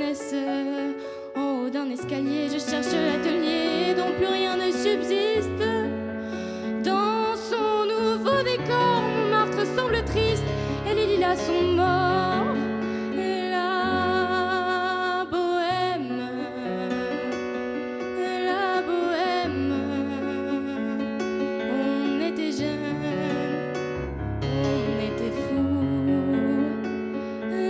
baisse. En haut d'un escalier, je cherche l'atelier dont plus rien ne subsiste. Dans son nouveau décor, Montmartre semble triste et les lilas sont morts. Et la bohème, on était jeunes, on était fous.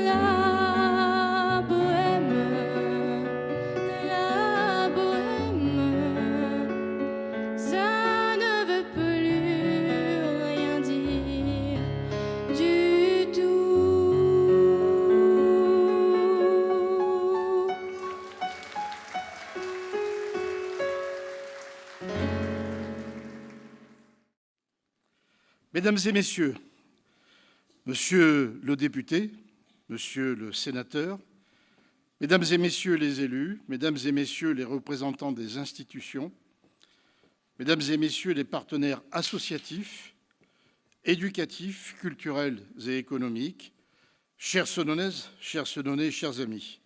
La bohème, ça ne veut plus rien dire du tout. Mesdames et messieurs, monsieur le député, monsieur le sénateur, mesdames et messieurs les élus, mesdames et messieurs les représentants des institutions, mesdames et messieurs les partenaires associatifs, éducatifs, culturels et économiques, chères Senonnaises, chers Senonnais, chers amis,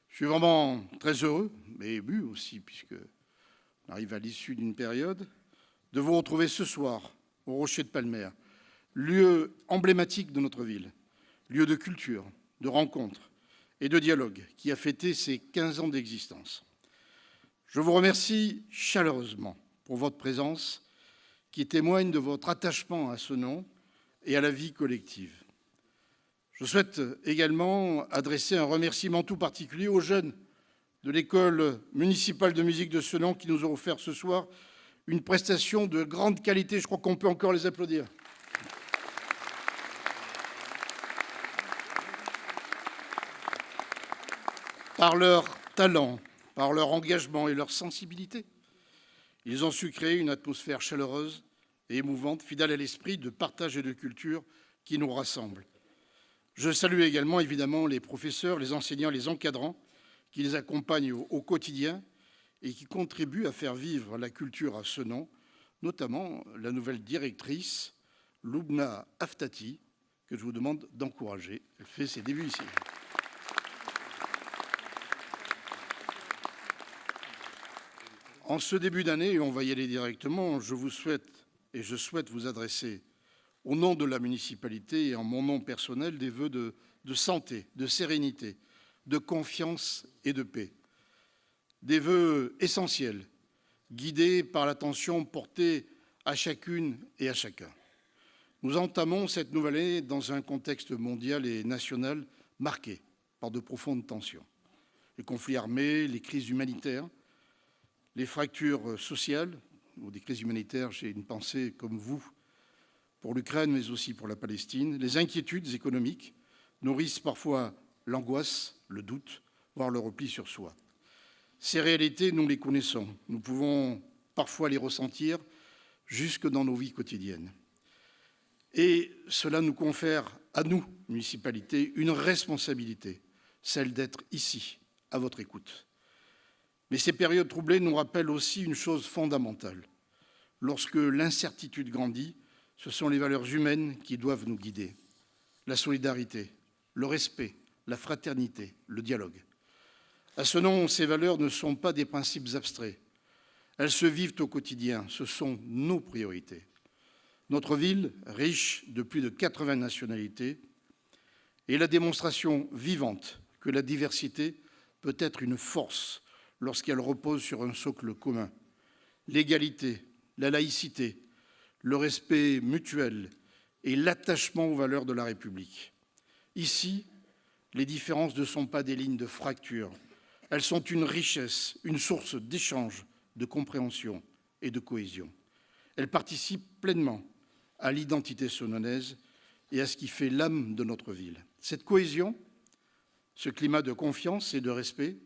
je suis vraiment très heureux, mais ému aussi, puisqu'on arrive à l'issue d'une période, de vous retrouver ce soir au Rocher de Palmer, lieu emblématique de notre ville, lieu de culture, de rencontre et de dialogue qui a fêté ses 15 ans d'existence. Je vous remercie chaleureusement pour votre présence qui témoigne de votre attachement à ce nom et à la vie collective. Je souhaite également adresser un remerciement tout particulier aux jeunes de l'École municipale de musique de Senon qui nous ont offert ce soir une prestation de grande qualité. Je crois qu'on peut encore les applaudir. Par leur talent, par leur engagement et leur sensibilité, ils ont su créer une atmosphère chaleureuse et émouvante, fidèle à l'esprit de partage et de culture qui nous rassemble. Je salue également, évidemment, les professeurs, les enseignants, les encadrants qui les accompagnent au quotidien et qui contribuent à faire vivre la culture à Senon, notamment la nouvelle directrice, Loubna Aftati, que je vous demande d'encourager. Elle fait ses débuts ici. En ce début d'année, et on va y aller directement, je souhaite vous adresser, au nom de la municipalité et en mon nom personnel, des vœux de santé, de sérénité, de confiance et de paix. Des vœux essentiels, guidés par l'attention portée à chacune et à chacun. Nous entamons cette nouvelle année dans un contexte mondial et national marqué par de profondes tensions. Les conflits armés, les crises humanitaires, les fractures sociales, ou des crises humanitaires, j'ai une pensée comme vous pour l'Ukraine, mais aussi pour la Palestine, les inquiétudes économiques nourrissent parfois l'angoisse, le doute, voire le repli sur soi. Ces réalités, nous les connaissons. Nous pouvons parfois les ressentir jusque dans nos vies quotidiennes. Et cela nous confère, à nous, municipalité, une responsabilité, celle d'être ici, à votre écoute. Mais ces périodes troublées nous rappellent aussi une chose fondamentale. Lorsque l'incertitude grandit, ce sont les valeurs humaines qui doivent nous guider. La solidarité, le respect, la fraternité, le dialogue. À Senon, ces valeurs ne sont pas des principes abstraits. Elles se vivent au quotidien. Ce sont nos priorités. Notre ville, riche de plus de 80 nationalités, est la démonstration vivante que la diversité peut être une force lorsqu'elle repose sur un socle commun. L'égalité, la laïcité, le respect mutuel et l'attachement aux valeurs de la République. Ici, les différences ne sont pas des lignes de fracture. Elles sont une richesse, une source d'échange, de compréhension et de cohésion. Elles participent pleinement à l'identité senonnaise et à ce qui fait l'âme de notre ville. Cette cohésion, ce climat de confiance et de respect,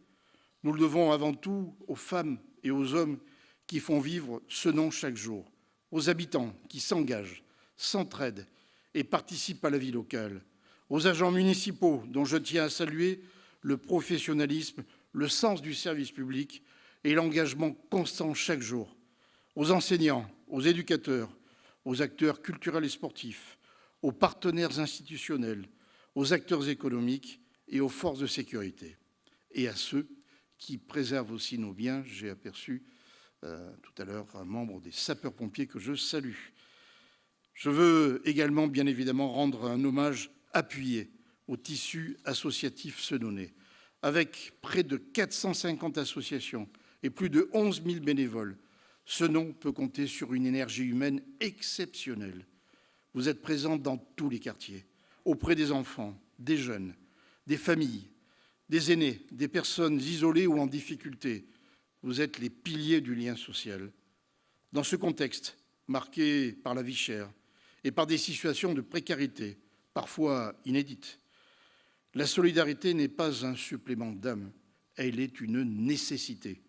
nous le devons avant tout aux femmes et aux hommes qui font vivre Senon chaque jour, aux habitants qui s'engagent, s'entraident et participent à la vie locale, aux agents municipaux dont je tiens à saluer le professionnalisme, le sens du service public et l'engagement constant chaque jour, aux enseignants, aux éducateurs, aux acteurs culturels et sportifs, aux partenaires institutionnels, aux acteurs économiques et aux forces de sécurité. et à ceux qui préservent aussi nos biens. J'ai aperçu tout à l'heure un membre des sapeurs-pompiers que je salue. Je veux également, bien évidemment, rendre un hommage appuyé au tissu associatif sedonnais. Avec près de 450 associations et plus de 11 000 bénévoles, Senon peut compter sur une énergie humaine exceptionnelle. Vous êtes présents dans tous les quartiers, auprès des enfants, des jeunes, des familles, des aînés, des personnes isolées ou en difficulté. Vous êtes les piliers du lien social. Dans ce contexte, marqué par la vie chère et par des situations de précarité, parfois inédites, la solidarité n'est pas un supplément d'âme, elle est une nécessité.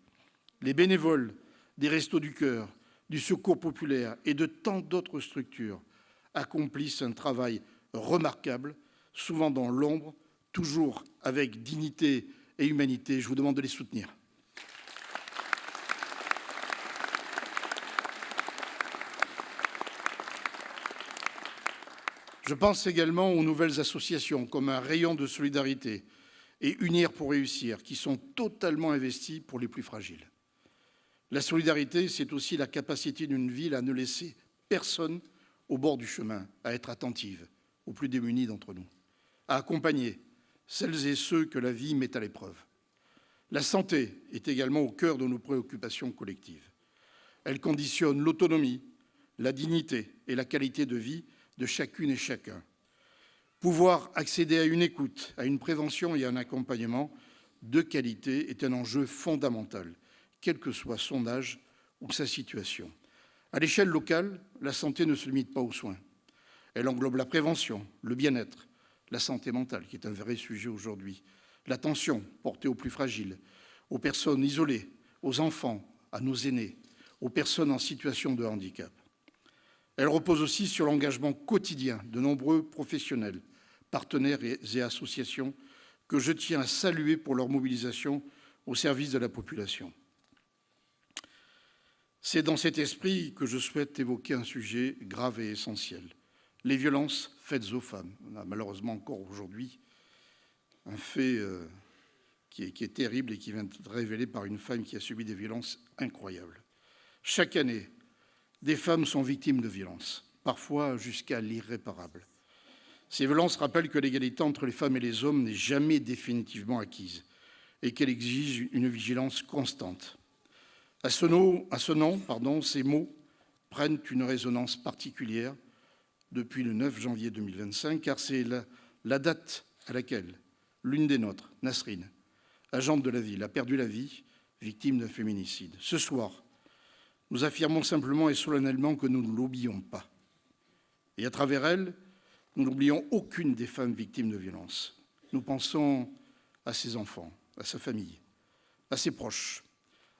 Les bénévoles des Restos du Cœur, du Secours populaire et de tant d'autres structures accomplissent un travail remarquable, souvent dans l'ombre, toujours avec dignité et humanité. Je vous demande de les soutenir. Je pense également aux nouvelles associations comme un rayon de solidarité et Unir pour réussir, qui sont totalement investis pour les plus fragiles. La solidarité, c'est aussi la capacité d'une ville à ne laisser personne au bord du chemin, à être attentive aux plus démunis d'entre nous, à accompagner celles et ceux que la vie met à l'épreuve. La santé est également au cœur de nos préoccupations collectives. Elle conditionne l'autonomie, la dignité et la qualité de vie de chacune et chacun. Pouvoir accéder à une écoute, à une prévention et à un accompagnement de qualité est un enjeu fondamental, quel que soit son âge ou sa situation. À l'échelle locale, la santé ne se limite pas aux soins. Elle englobe la prévention, le bien-être, la santé mentale, qui est un vrai sujet aujourd'hui, l'attention portée aux plus fragiles, aux personnes isolées, aux enfants, à nos aînés, aux personnes en situation de handicap. Elle repose aussi sur l'engagement quotidien de nombreux professionnels, partenaires et associations que je tiens à saluer pour leur mobilisation au service de la population. C'est dans cet esprit que je souhaite évoquer un sujet grave et essentiel, les violences faites aux femmes. On a malheureusement encore aujourd'hui un fait qui est terrible et qui vient d'être révélé par une femme qui a subi des violences incroyables. Chaque année, des femmes sont victimes de violences, parfois jusqu'à l'irréparable. Ces violences rappellent que l'égalité entre les femmes et les hommes n'est jamais définitivement acquise et qu'elle exige une vigilance constante. À ce nom, ces mots prennent une résonance particulière depuis le 9 janvier 2025, car c'est la date à laquelle l'une des nôtres, Nasrine, agente de la ville, a perdu la vie, victime d'un féminicide. Ce soir, nous affirmons simplement et solennellement que nous ne l'oublions pas. Et à travers elle, nous n'oublions aucune des femmes victimes de violences. Nous pensons à ses enfants, à sa famille, à ses proches,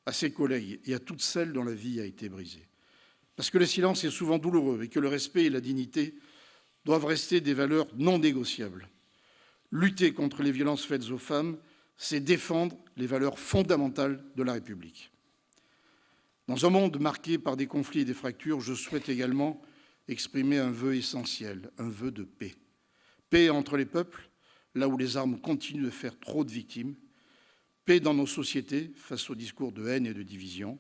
à ses collègues et à toutes celles dont la vie a été brisée. Parce que le silence est souvent douloureux et que le respect et la dignité doivent rester des valeurs non négociables. Lutter contre les violences faites aux femmes, c'est défendre les valeurs fondamentales de la République. Dans un monde marqué par des conflits et des fractures, je souhaite également exprimer un vœu essentiel, un vœu de paix. Paix entre les peuples, là où les armes continuent de faire trop de victimes. Paix dans nos sociétés face aux discours de haine et de division.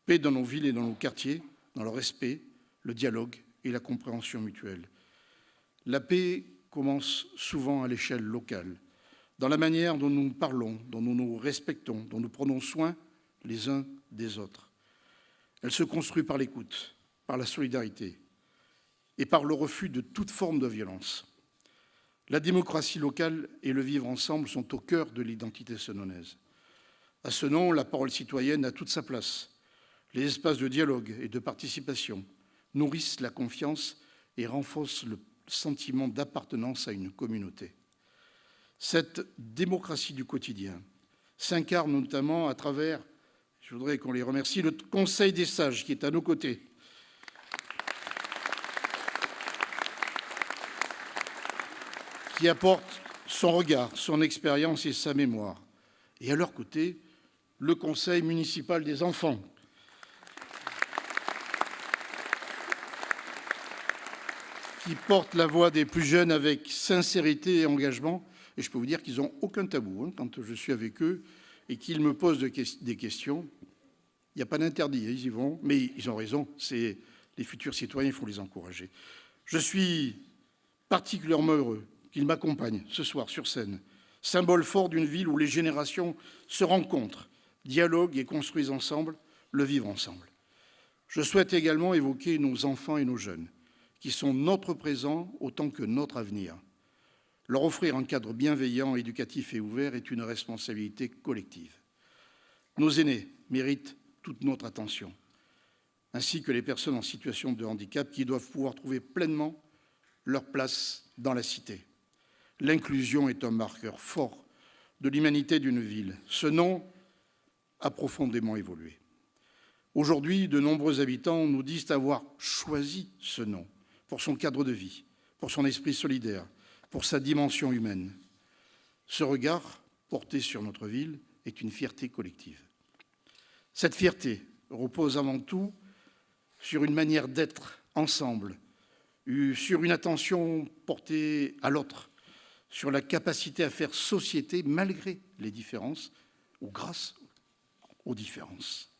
Paix dans nos villes et dans nos quartiers, dans le respect, le dialogue et la compréhension mutuelle. La paix commence souvent à l'échelle locale, dans la manière dont nous nous parlons, dont nous nous respectons, dont nous prenons soin les uns des autres. Elle se construit par l'écoute, par la solidarité et par le refus de toute forme de violence. La démocratie locale et le vivre ensemble sont au cœur de l'identité senonnaise. À Senon, la parole citoyenne a toute sa place. Les espaces de dialogue et de participation nourrissent la confiance et renforcent le sentiment d'appartenance à une communauté. Cette démocratie du quotidien s'incarne notamment à travers, je voudrais qu'on les remercie, le Conseil des sages qui est à nos côtés, qui apporte son regard, son expérience et sa mémoire. Et à leur côté, le Conseil municipal des enfants, qui porte la voix des plus jeunes avec sincérité et engagement Et je peux vous dire qu'ils n'ont aucun tabou hein, quand je suis avec eux et qu'ils me posent des questions. Il n'y a pas d'interdit, ils y vont, mais ils ont raison, c'est les futurs citoyens, il faut les encourager. Je suis particulièrement heureux qu'ils m'accompagnent ce soir sur scène, symbole fort d'une ville où les générations se rencontrent, dialoguent et construisent ensemble le vivre ensemble. Je souhaite également évoquer nos enfants et nos jeunes, qui sont notre présent autant que notre avenir. Leur offrir un cadre bienveillant, éducatif et ouvert est une responsabilité collective. Nos aînés méritent toute notre attention, ainsi que les personnes en situation de handicap qui doivent pouvoir trouver pleinement leur place dans la cité. L'inclusion est un marqueur fort de l'humanité d'une ville. Ce nom a profondément évolué. Aujourd'hui, de nombreux habitants nous disent avoir choisi ce nom pour son cadre de vie, pour son esprit solidaire, pour sa dimension humaine. Ce regard porté sur notre ville est une fierté collective. Cette fierté repose avant tout sur une manière d'être ensemble, sur une attention portée à l'autre, sur la capacité à faire société malgré les différences ou grâce aux différences.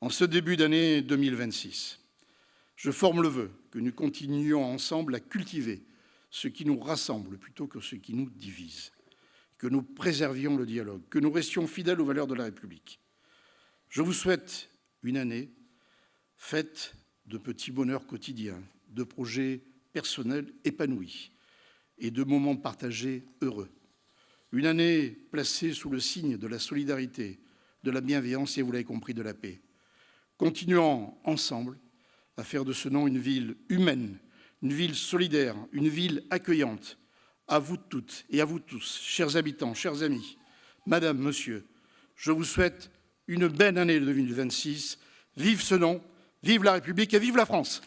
En ce début d'année 2026, je forme le vœu que nous continuions ensemble à cultiver ce qui nous rassemble plutôt que ce qui nous divise, que nous préservions le dialogue, que nous restions fidèles aux valeurs de la République. Je vous souhaite une année faite de petits bonheurs quotidiens, de projets personnels épanouis et de moments partagés heureux. Une année placée sous le signe de la solidarité, de la bienveillance et, vous l'avez compris, de la paix. Continuons ensemble à faire de ce nom une ville humaine, une ville solidaire, une ville accueillante. À vous toutes et à vous tous, chers habitants, chers amis, Madame, Monsieur, je vous souhaite une belle année 2026. Vive ce nom, vive la République et vive la France!